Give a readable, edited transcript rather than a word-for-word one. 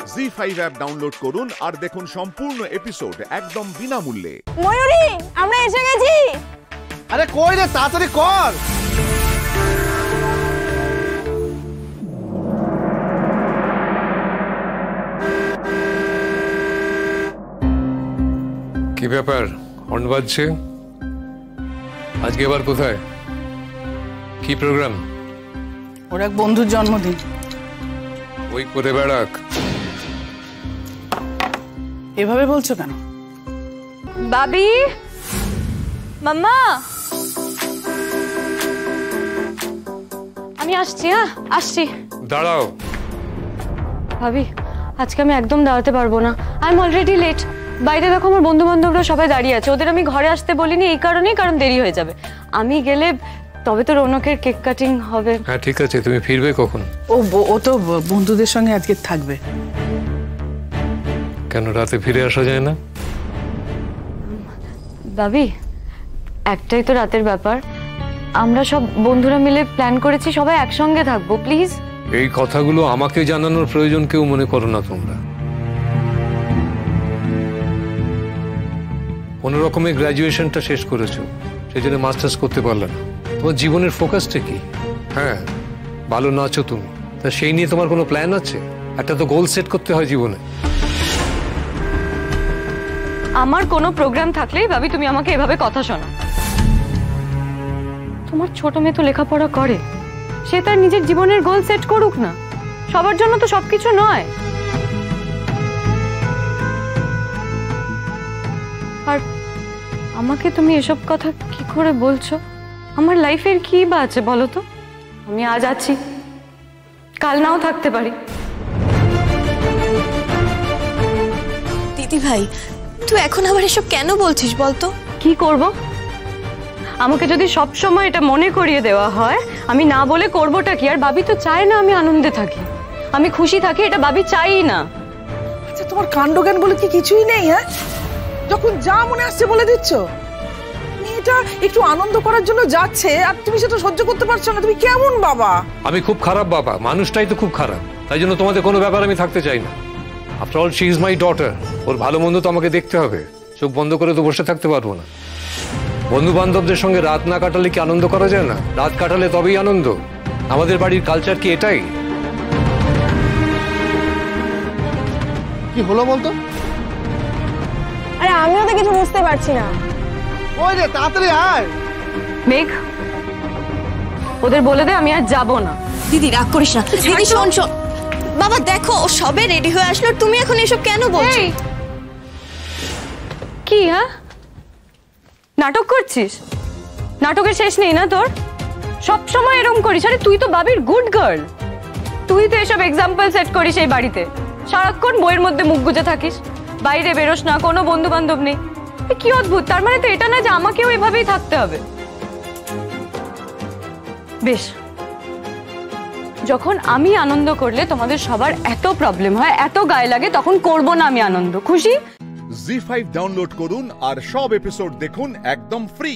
ZEE5 app download করুন আর দেখুন সম্পূর্ণ এপিসোড একদম বিনামূল্যে। ময়ূরী, আমরা এসে গেছি। আরে কই রে, তাড়াতাড়ি কর। কি ব্যাপার, হর্ন বাজছে? আজকে আবার কোথায়, কি প্রোগ্রাম? ওর এক বন্ধুর জন্মদিন। ওই করে বেড়াক। এভাবে বলছো কেন? বাবি, মাম্মা, আমি আসছি। হ্যাঁ, আসছি। দাঁড়াও। ভাবি, আজকে আমি একদম দাঁড়াতে পারবো না। I am already late. বাইরে দেখো আমার বন্ধু বান্ধবরা সবাই দাঁড়িয়ে আছে। ওদের আমি ঘরে আসতে বলিনি এই কারণেই, কারণ দেরি হয়ে যাবে। আমি গেলে তবে তো রৌনকের কেক কাটিং হবে। হ্যাঁ ঠিক আছে, তুমি ফিরবে কখন? ও তো বন্ধুদের সঙ্গে আজকে থাকবে। কেন রাতে ফিরে আসা যায় না? ভাবি, একটাই তো রাতের ব্যাপার। আমরা সব বন্ধুরা মিলে প্ল্যান করেছি সবাই একসঙ্গে থাকবো, প্লিজ। এই কথাগুলো আমাকে জানানোর প্রয়োজন কেউ মনে করো না তোমরা। কোনো রকমে গ্র্যাজুয়েশনটা শেষ করেছো, সেই জন্য মাস্টার্স করতে পারলে না। তোমার জীবনের ফোকাসটা কি? হ্যাঁ, ভালো নাচো তুমি, তা সেই নিয়ে তোমার কোনো প্ল্যান আছে? একটা তো গোল সেট করতে হয় জীবনে। আমার কোনো প্রোগ্রাম থাকলেই ভাবি তুমি আমাকে এভাবে কথা শোনো। তোমার ছোট মেয়ে তো লেখাপড়া করে, সে তার নিজের জীবনের গোল সেট করুক না। সবার জন্য তো সবকিছু নয়। আর আমাকে তুমি এসব কথা কি করে বলছো? আমার লাইফের কি বা আছে বলো তো? আমি আজ আছি, কাল নাও থাকতে পারি। দিদি ভাই, তুই এখন আবার এসব কেন বলছিস বলতো? কি করব? আমাকে যদি সব সময় এটা মনে করিয়ে দেওয়া হয়, আমি না বলে করবোটা কি? আর বাবি তো চায় না আমি আনন্দে থাকি, আমি খুশি থাকি, এটা বাবি চাই না। আচ্ছা, তোমার কাণ্ডজ্ঞান বলে কি কিছুই নেই? হ্যাঁ, যখন যা মনে আসছে বলে দিচ্ছ। মেয়েটা একটু আনন্দ করার জন্য যাচ্ছে আর তুমি সেটা সহ্য করতে পারছো না। তুমি কেমন বাবা? আমি খুব খারাপ বাবা, মানুষটাই তো খুব খারাপ। তাই জন্য তোমাদের কোনো ব্যাপার আমি থাকতে চাই না। After all she is my daughter. ওর ভালো মন্দ তো আমাকে দেখতে হবে, চোখ বন্ধ করে তো বসে থাকতে পারবো না। বন্ধু বান্ধবদের সঙ্গে রাত না কাটালে কি আনন্দ করা যায় না? রাত কাটালে তবেই আনন্দ। আমাদের বাড়ির কালচার কি এটাই? কি হলো বলতো? আরে আমিও তো কিছু বুঝতে পারছি না। ওই রে, তাড়াতাড়ি আয়। মেঘ, ওদের বলে দে আমি আর যাবো না। দিদি রাগ করিস না। দিদি শোন শোন, বাবা দেখো ও সবে রেডি হয়ে আসলো, তুমি এখন এসব কেন বলছো? কি? হ্যাঁ, নাটক করছিস? নাটকের শেষ নেই না তোর? সব সময় এরকম করিস। আরে তুই তো বাবির গুড গার্ল, তুই তো এসব এক্সাম্পল সেট করিস এই বাড়িতে। সারাক্ষণ বইয়ের মধ্যে মুখ গুজে থাকিস, বাইরে বেরোস না, কোনো বন্ধু বান্ধব নেই। কি অদ্ভুত! তার মানে তো এটা না যে আমাকেও এভাবেই থাকতে হবে। বেশ, যখন আমি আনন্দ করলে তোমাদের সবার এত প্রবলেম হয়, এত গায়ে লাগে, তখন করবো না আমি আনন্দ। খুশি? জি5 ডাউনলোড করুন আর সব এপিসোড দেখুন একদম ফ্রি।